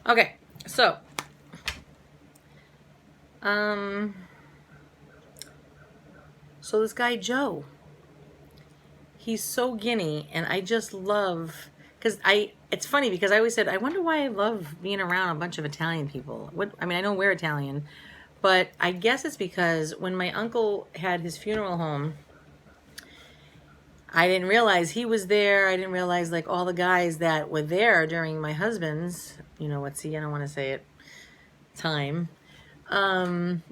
Okay, so um, so this guy Joe, he's so Guinea, and I just love because I. It's funny because I always said I wonder why I love being around a bunch of Italian people. What I mean, I know we're Italian, but I guess it's because when my uncle had his funeral home, I didn't realize he was there. I didn't realize like all the guys that were there during my husband's, what's he? I don't want to say it. Time. Um,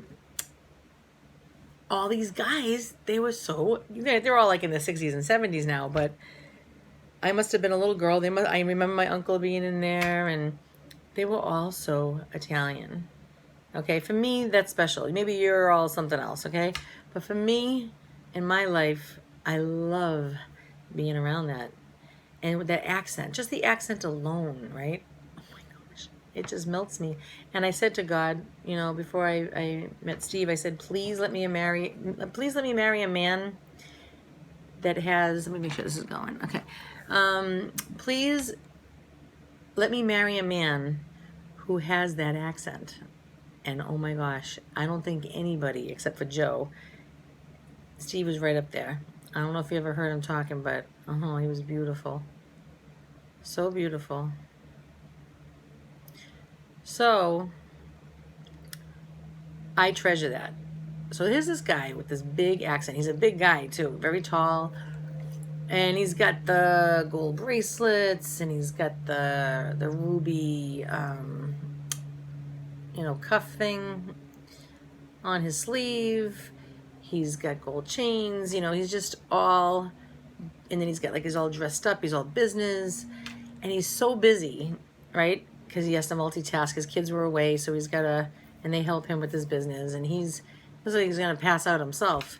all these guys, they were so they're all like in the 60s and 70s now, but I must have been a little girl. I remember my uncle being in there, and they were all so Italian. Okay, for me that's special. Maybe you're all something else, okay? But for me, in my life, I love being around that. And with that accent, just the accent alone, right? Oh my gosh, it just melts me. And I said to God, before I met Steve, I said, please let me marry a man that has. Let me make sure this is going. Okay, please let me marry a man who has that accent. And oh my gosh, I don't think anybody except for Joe. Steve was right up there. I don't know if you ever heard him talking, but he was beautiful. So beautiful. So I treasure that. So here's this guy with this big accent. He's a big guy too, very tall. And he's got the gold bracelets, and he's got the ruby cuff thing on his sleeve. He's got gold chains, he's just all, and then he's all dressed up, he's all business, and he's so busy, right? Because he has to multitask. His kids were away, so and they help him with his business, and he's looks like he's gonna pass out himself.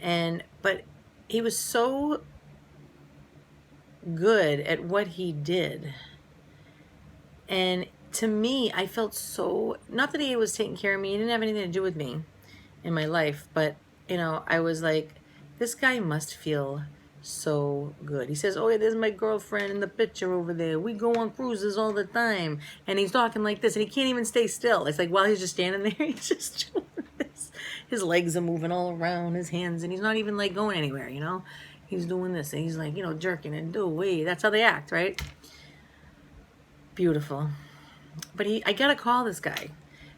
But he was so good at what he did. And to me, I felt so, not that he was taking care of me, he didn't have anything to do with me in my life, but I was like, this guy must feel so good. He says, oh yeah, there's my girlfriend in the picture over there. We go on cruises all the time. And he's talking like this, and he can't even stay still. It's like while he's just standing there, he's just doing this. His legs are moving all around, his hands, and he's not even like going anywhere, He's doing this, and he's like, jerking and that's how they act, right? Beautiful. But I gotta call this guy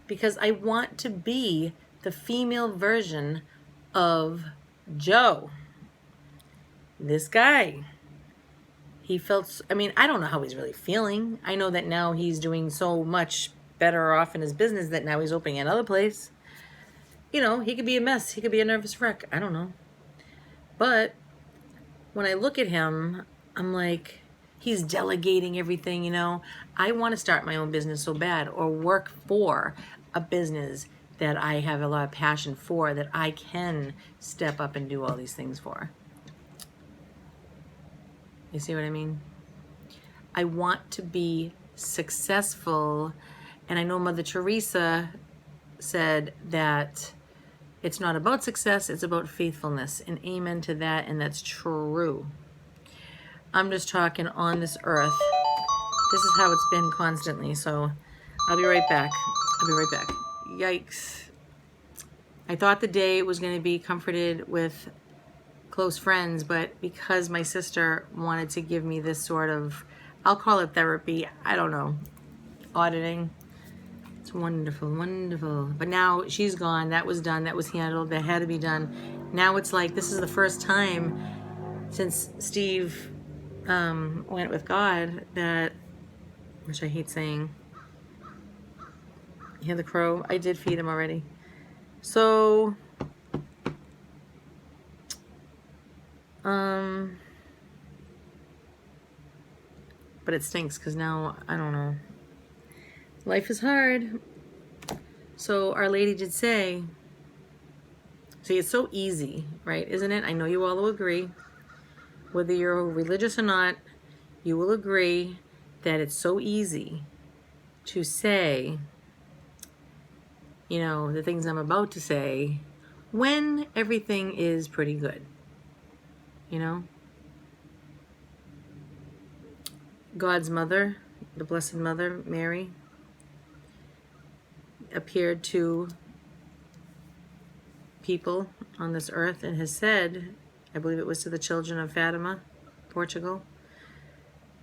because I want to be the female version of Joe. This guy. He felt, I don't know how he's really feeling. I know that now he's doing so much better off in his business that now he's opening another place. He could be a mess. He could be a nervous wreck. I don't know. But when I look at him, I'm like, he's delegating everything, I want to start my own business so bad, or work for a business that I have a lot of passion for, that I can step up and do all these things for. You see what I mean? I want to be successful. And I know Mother Teresa said that it's not about success, it's about faithfulness. And amen to that, and that's true. I'm just talking on this earth. This is how it's been constantly. So I'll be right back. Yikes. I thought the day was going to be comforted with close friends, but because my sister wanted to give me this sort of, I'll call it therapy, I don't know, auditing. It's wonderful, wonderful. But now she's gone. That was done. That was handled. That had to be done. Now it's like, this is the first time since Steve went with God that, which I hate saying, you hear the crow? I did feed him already. So, but it stinks because now, I don't know. Life is hard. So Our Lady did say, see, it's so easy, right? Isn't it? I know you all will agree. Whether you're religious or not, you will agree that it's so easy to say, the things I'm about to say when everything is pretty good. God's mother, the Blessed Mother, Mary, appeared to people on this earth and has said, I believe it was to the children of Fatima, Portugal,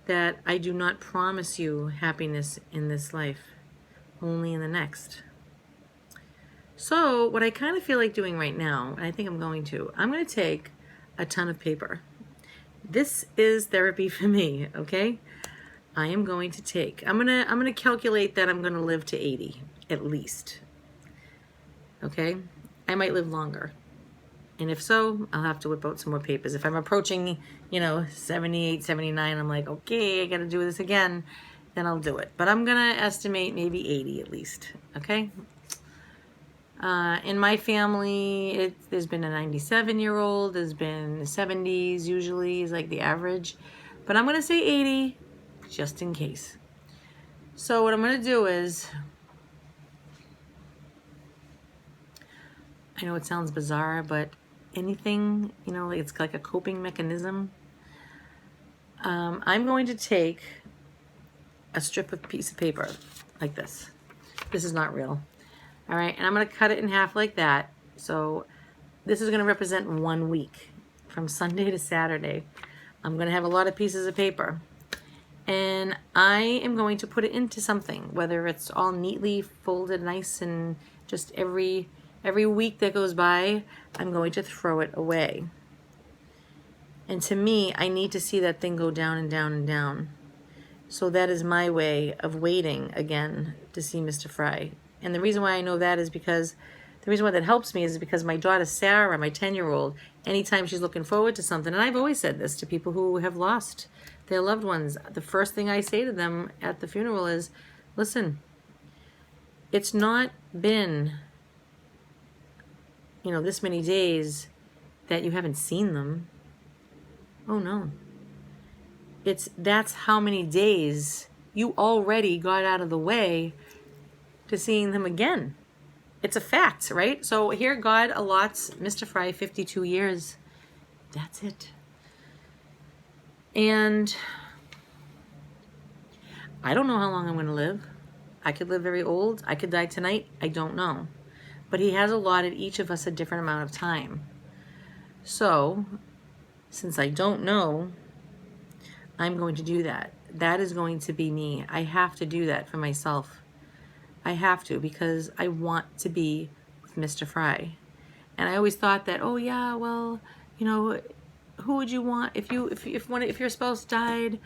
that I do not promise you happiness in this life, only in the next. So what I kind of feel like doing right now, and I think I'm going to take a ton of paper. This is therapy for me, okay? I am going to take, I'm gonna calculate that I'm gonna live to 80, at least. Okay? I might live longer. And if so, I'll have to whip out some more papers. If I'm approaching, 78, 79, I'm like, okay, I gotta do this again, then I'll do it. But I'm gonna estimate maybe 80 at least, okay? In my family, there's been a 97-year-old, there's been 70s usually is like the average. But I'm gonna say 80, just in case. So what I'm gonna do is, I know it sounds bizarre, but anything, it's like a coping mechanism. I'm going to take a piece of paper like this. This is not real. All right, and I'm going to cut it in half like that. So this is going to represent 1 week from Sunday to Saturday. I'm going to have a lot of pieces of paper. And I am going to put it into something, whether it's all neatly folded nice and just every week that goes by, I'm going to throw it away. And to me, I need to see that thing go down and down and down. So that is my way of waiting again to see Mr. Fry. And the reason why I know that is because, the reason why that helps me is because my daughter Sarah, my 10-year-old, anytime she's looking forward to something, and I've always said this to people who have lost their loved ones, the first thing I say to them at the funeral is, listen, it's not been this many days that you haven't seen them. Oh no. That's how many days you already got out of the way to seeing them again. It's a fact, right? So here God allots Mr. Fry 52 years. That's it. And I don't know how long I'm going to live. I could live very old. I could die tonight. I don't know. But he has allotted each of us a different amount of time. So, since I don't know, I'm going to do that. That is going to be me. I have to do that for myself. I have to, because I want to be with Mr. Fry. And I always thought that, oh yeah, well, who would you want if your spouse died?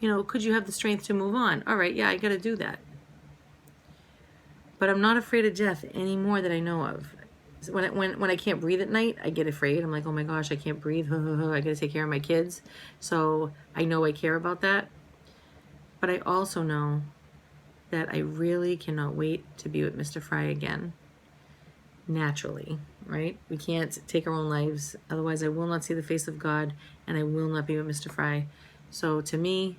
Could you have the strength to move on? All right, yeah, I got to do that. But I'm not afraid of death anymore that I know of. When I can't breathe at night, I get afraid. I'm like, oh my gosh, I can't breathe. I got to take care of my kids. So I know I care about that. But I also know that I really cannot wait to be with Mr. Fry again. Naturally, right? We can't take our own lives. Otherwise, I will not see the face of God, and I will not be with Mr. Fry. So to me,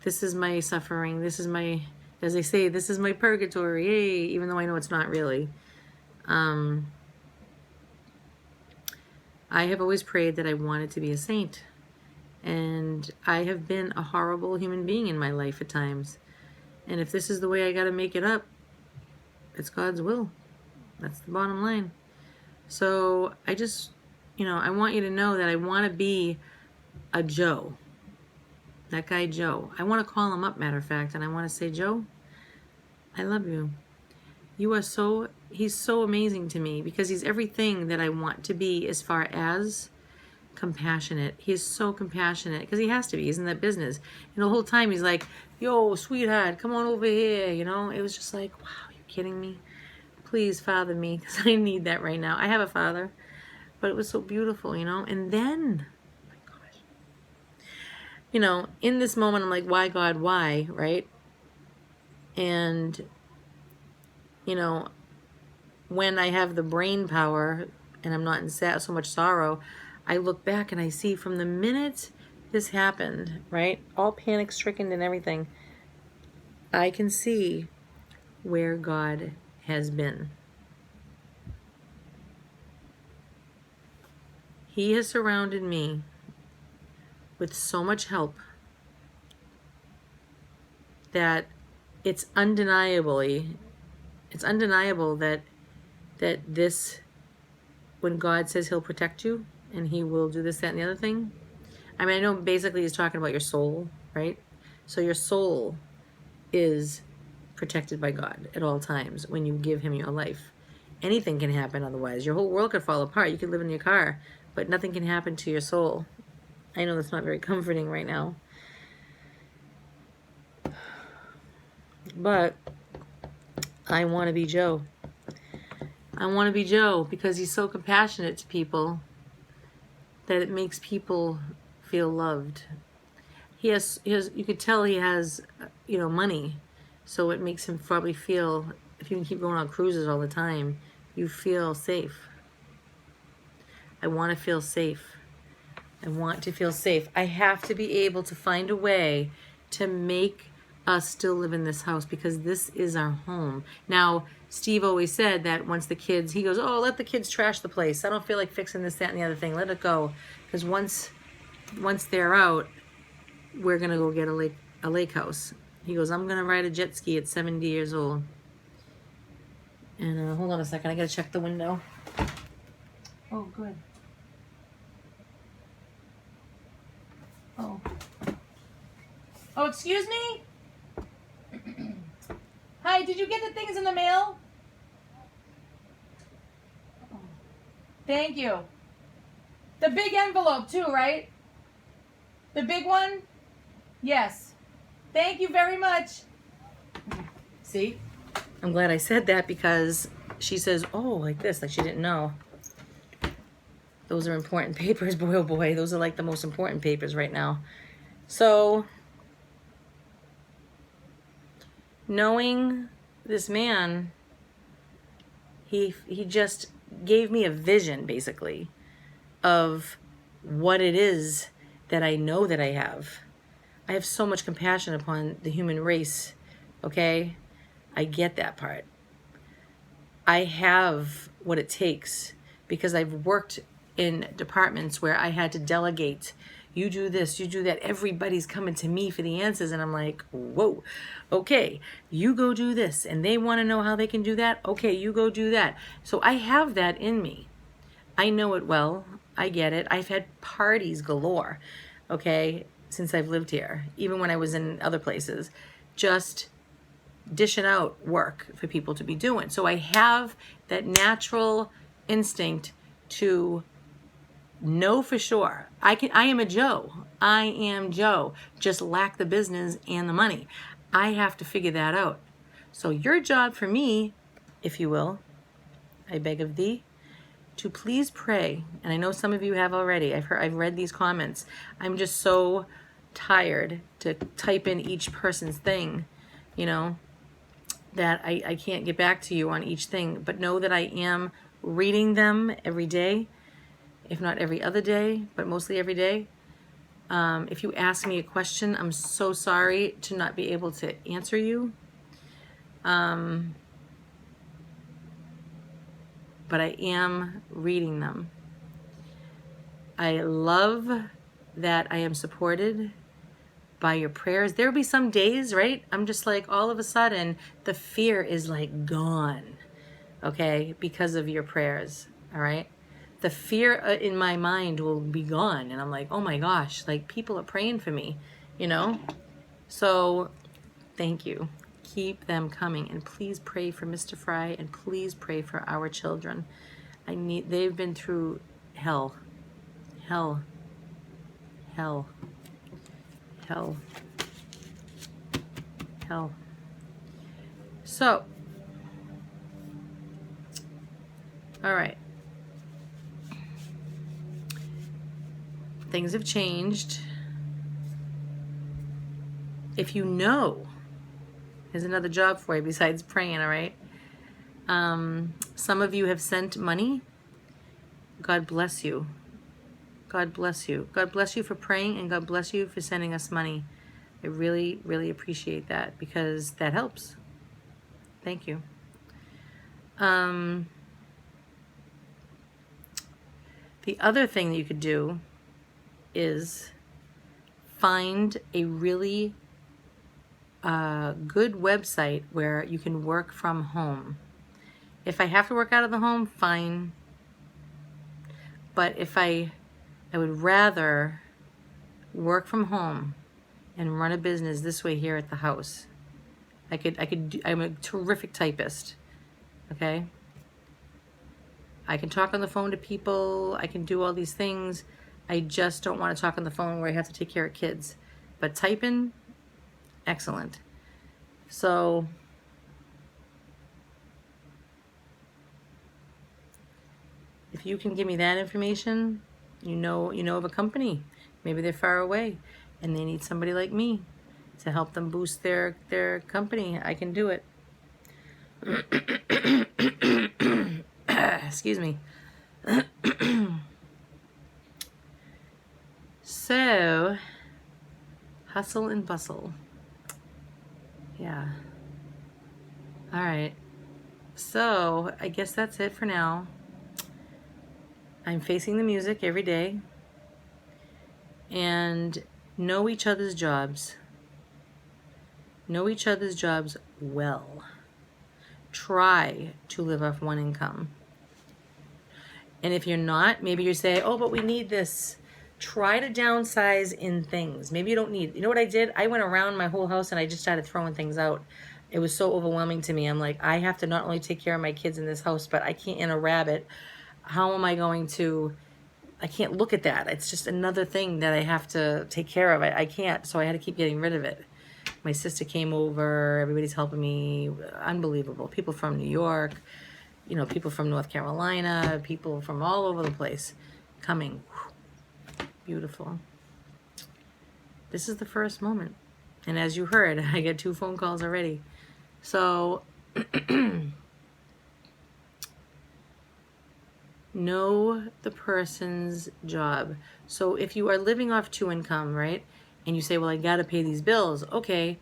this is my suffering. This is my, as they say, this is my purgatory. Yay, even though I know it's not really. I have always prayed that I wanted to be a saint. And I have been a horrible human being in my life at times. And if this is the way I got to make it up, it's God's will. That's the bottom line. So I just, I want you to know that I want to be a Joe. That guy Joe. I want to call him up, matter of fact, and I want to say, Joe, I love you. He's so amazing to me because he's everything that I want to be as far as compassionate. He's so compassionate because he has to be. He's in that business. And the whole time he's like, yo, sweetheart, come on over here. It was just like, wow, are you kidding me? Please father me because I need that right now. I have a father, but it was so beautiful, And then, oh my gosh, in this moment, I'm like, why God, why, right? And, when I have the brain power and I'm not in so much sorrow, I look back and I see from the minute this happened, right? All panic stricken and everything, I can see where God has been. He has surrounded me with so much help that it's undeniably It's undeniable that this, when God says he'll protect you and he will do this, that, and the other thing. I mean, I know basically he's talking about your soul, right? So your soul is protected by God at all times when you give him your life. Anything can happen otherwise. Your whole world could fall apart. You could live in your car, but nothing can happen to your soul. I know that's not very comforting right now. But I want to be Joe. I want to be Joe because he's so compassionate to people that it makes people feel loved. He has, you could tell he has, money. So it makes him probably feel, if you can keep going on cruises all the time, you feel safe. I want to feel safe. I want to feel safe. I have to be able to find a way to make us still live in this house because this is our home. Now, Steve always said that once the kids, he goes, oh, let the kids trash the place. I don't feel like fixing this, that, and the other thing. Let it go. Because once they're out, we're going to go get a lake house. He goes, I'm going to ride a jet ski at 70 years old. And hold on a second. I got to check the window. Oh, good. Oh, excuse me? Hi, did you get the things in the mail? Oh, thank you. The big envelope too, right? The big one? Yes. Thank you very much. See? I'm glad I said that because she says, oh, like this, like she didn't know. Those are important papers, boy, oh boy. Those are like the most important papers right now. So, knowing this man, he just gave me a vision, basically, of what it is that I know that I have. I have so much compassion upon the human race, okay? I get that part. I have what it takes because I've worked in departments where I had to delegate. You do this, you do that. Everybody's coming to me for the answers. And I'm like, whoa, okay, you go do this. And they want to know how they can do that. Okay, you go do that. So I have that in me. I know it well. I get it. I've had parties galore, okay, since I've lived here, even when I was in other places, just dishing out work for people to be doing. So I have that natural instinct to know for sure. I am a Joe. I am Joe. Just lack the business and the money. I have to figure that out. So your job for me, if you will, I beg of thee, to please pray. And I know some of you have already. I've read these comments. I'm just so tired to type in each person's thing, that I can't get back to you on each thing. But know that I am reading them every day, if not every other day, but mostly every day. If you ask me a question, I'm so sorry to not be able to answer you. But I am reading them. I love that I am supported by your prayers. There will be some days, right? I'm just like, all of a sudden, the fear is like gone, okay, because of your prayers, all right? The fear in my mind will be gone. And I'm like, oh my gosh, like people are praying for me, So thank you. Keep them coming. And please pray for Mr. Fry and please pray for our children. They've been through hell. Hell. Hell. Hell. Hell. So, all right. Things have changed. If you know, here's another job for you besides praying, all right? Some of you have sent money. God bless you. God bless you. God bless you for praying, and God bless you for sending us money. I really, really appreciate that because that helps. Thank you. The other thing that you could do is find a really a good website where you can work from home. If I have to work out of the home, fine. But if I would rather work from home and run a business this way here at the house. I'm a terrific typist, okay? I can talk on the phone to people. I can do all these things. I just don't want to talk on the phone where I have to take care of kids. But typing, excellent. So if you can give me that information, you know of a company. Maybe they're far away and they need somebody like me to help them boost their company. I can do it. Excuse me. So, hustle and bustle. Yeah. All right. So, I guess that's it for now. I'm facing the music every day. And know each other's jobs. Know each other's jobs well. Try to live off one income. And if you're not, maybe you say, oh, but we need this. Try to downsize in things. Maybe you don't need, you know what I did? I went around my whole house and I just started throwing things out. It was so overwhelming to me. I'm like, I have to not only take care of my kids in this house, but I can't in a rabbit. How am I going to, I can't look at that. It's just another thing that I have to take care of. I can't, so I had to keep getting rid of it. My sister came over, everybody's helping me. Unbelievable. People from New York, you know, people from North Carolina, people from all over the place coming. Beautiful. This is the first moment. And as you heard, I get 2 phone calls already. So, know the person's job. So if you are living off 2 income, right? And you say, well, I got to pay these bills. Okay,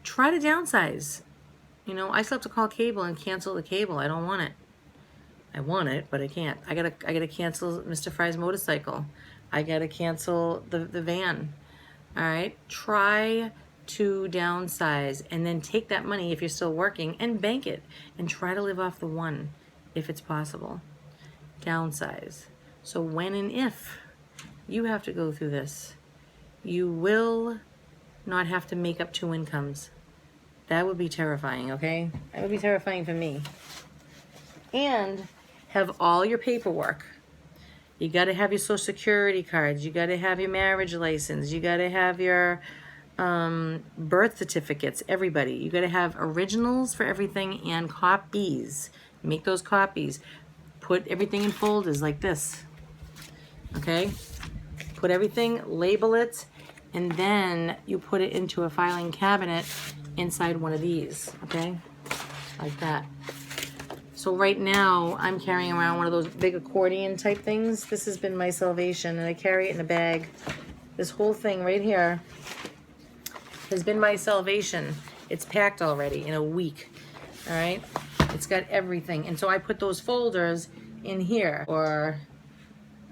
try to downsize. You know, I still have to call cable and cancel the cable. I don't want it. I want it, but I can't. I gotta cancel Mr. Fry's motorcycle. I gotta cancel the van. All right, try to downsize and then take that money if you're still working and bank it and try to live off the 1 if it's possible. Downsize. So when and if you have to go through this, you will not have to make up 2 incomes. That would be terrifying, okay? That would be terrifying for me. And have all your paperwork. You got to have your Social Security cards. You got to have your marriage license. You got to have your birth certificates, everybody. You got to have originals for everything and copies. Make those copies. Put everything in folders like this. Okay? Put everything, label it, and then you put it into a filing cabinet inside one of these. Okay? Like that. So right now, I'm carrying around one of those big accordion type things. This has been my salvation, and I carry it in a bag. This whole thing right here has been my salvation. It's packed already in a week, all right? It's got everything. And so I put those folders in here, or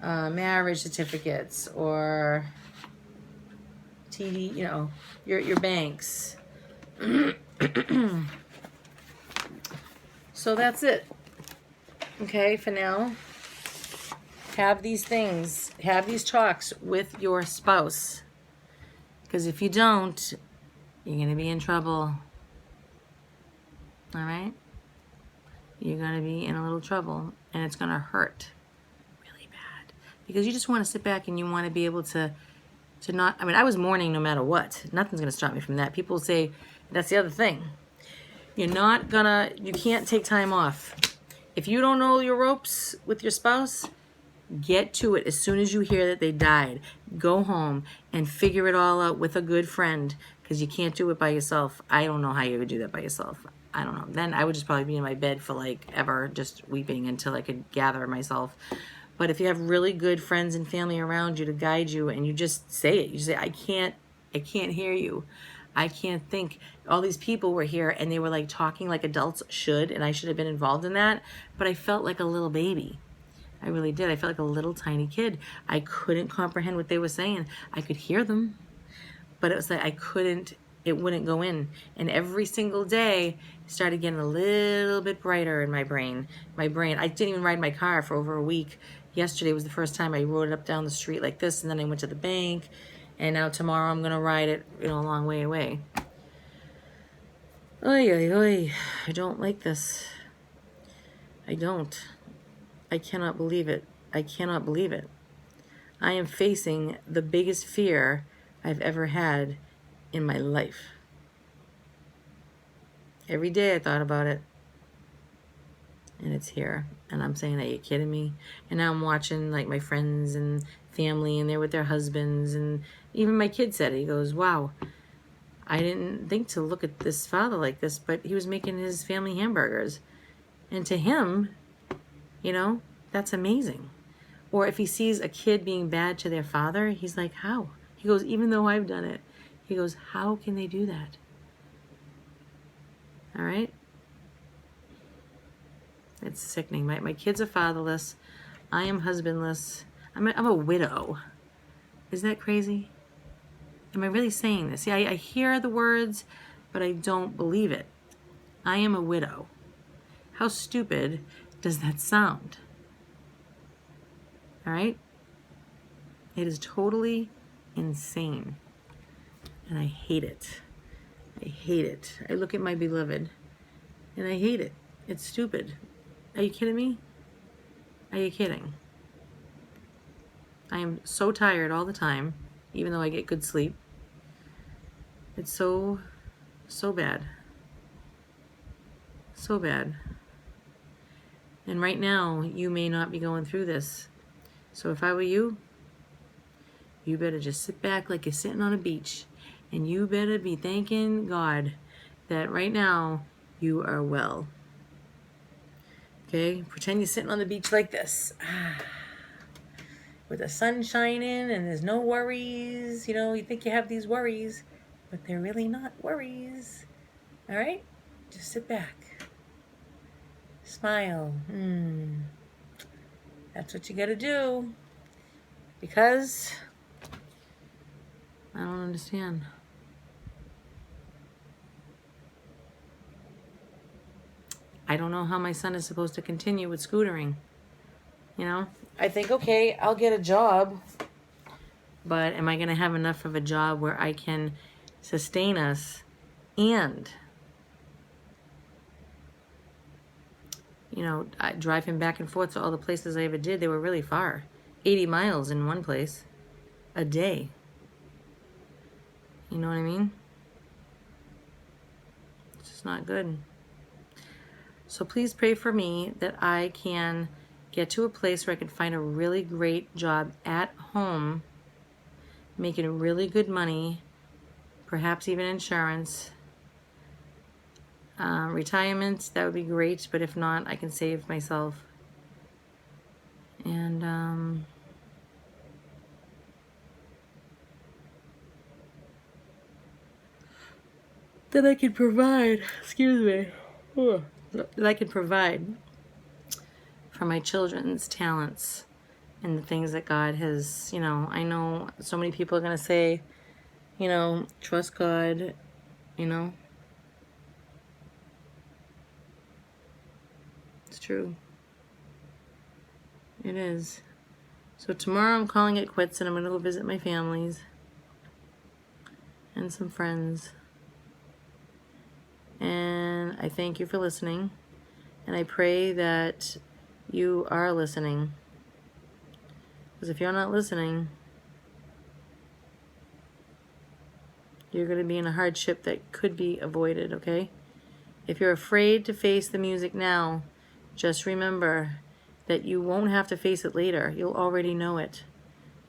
marriage certificates, or TD, you know, your banks. So that's it. Okay, for now, have these things, have these talks with your spouse. Because if you don't, you're going to be in trouble. All right? You're going to be in a little trouble, and it's going to hurt really bad. Because you just want to sit back and you want to be able to not, I mean, I was mourning no matter what. Nothing's going to stop me from that. People say, that's the other thing. You can't take time off. If you don't know your ropes with your spouse, get to it as soon as you hear that they died. Go home and figure it all out with a good friend, because you can't do it by yourself. I don't know how you would do that by yourself. I don't know. Then I would just probably be in my bed for like ever, just weeping until I could gather myself. But if you have really good friends and family around you to guide you, and you just say it, you say, I can't hear you. I can't think. All these people were here and they were like talking like adults should, and I should have been involved in that. But I felt like a little baby. I really did. I felt like a little tiny kid. I couldn't comprehend what they were saying. I could hear them, but it was like I couldn't it wouldn't go in. And every single day it started getting a little bit brighter in my brain. I didn't even ride my car for over a week. Yesterday was the first time I rode it up down the street like this, and then I went to the bank, and now tomorrow I'm gonna ride it, a long way away. Oy, oy, oy. I don't like this. I don't. I cannot believe it. I cannot believe it. I am facing the biggest fear I've ever had in my life. Every day I thought about it, and it's here. And I'm saying, are you kidding me? And now I'm watching like my friends and family, and they're with their husbands, and even my kid said it. He goes, wow, I didn't think to look at this father like this, but he was making his family hamburgers. And to him, that's amazing. Or if he sees a kid being bad to their father, he's like, how? He goes, even though I've done it, he goes, how can they do that? All right? It's sickening. My kids are fatherless. I am husbandless. I'm a widow. Isn't that crazy? Am I really saying this? See, I hear the words, but I don't believe it. I am a widow. How stupid does that sound? All right? It is totally insane. And I hate it. I hate it. I look at my beloved and I hate it. It's stupid. Are you kidding me? Are you kidding? I am so tired all the time, even though I get good sleep. It's so bad. So bad. And right now, you may not be going through this. So if I were you, you better just sit back like you're sitting on a beach. And you better be thanking God that right now you are well. Okay? Pretend you're sitting on the beach like this. With the sun shining and there's no worries. You think you have these worries, but they're really not worries. All right? Just sit back. Smile. That's what you got to do. Because I don't understand. I don't know how my son is supposed to continue with scootering. I think, okay, I'll get a job, but am I going to have enough of a job where I can sustain us and, I drive him back and forth to all the places I ever did. They were really far. 80 miles in one place a day. You know what I mean? It's just not good. So please pray for me that I can get to a place where I can find a really great job at home, making really good money, perhaps even insurance. Retirement, that would be great, but if not, I can save myself. And that I can provide, that I can provide for my children's talents and the things that God has, I know so many people are going to say, trust God, It's true. It is. So tomorrow I'm calling it quits and I'm going to go visit my families and some friends. And I thank you for listening. And I pray that you are listening. Because if you're not listening, you're going to be in a hardship that could be avoided, okay? If you're afraid to face the music now, just remember that you won't have to face it later. You'll already know it.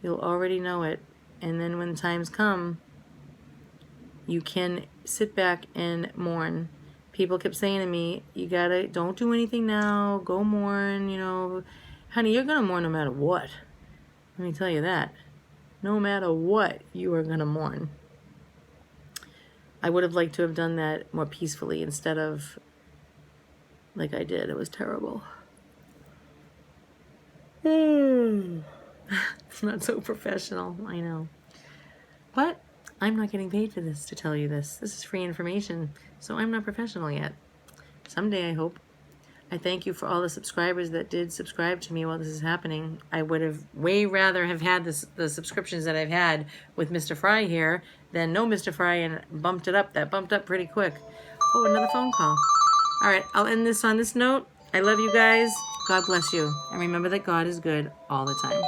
You'll already know it. And then when times come, you can sit back and mourn. People kept saying to me, don't do anything now, go mourn, Honey, you're going to mourn no matter what. Let me tell you that. No matter what, you are going to mourn. I would have liked to have done that more peacefully instead of like I did. It was terrible. It's not so professional, I know. But I'm not getting paid for this to tell you this. This is free information, so I'm not professional yet. Someday, I hope. I thank you for all the subscribers that did subscribe to me while this is happening. I would have way rather have had the subscriptions that I've had with Mr. Fry here than no Mr. Fry and bumped it up. That bumped up pretty quick. Oh, another phone call. All right, I'll end this on this note. I love you guys. God bless you. And remember that God is good all the time.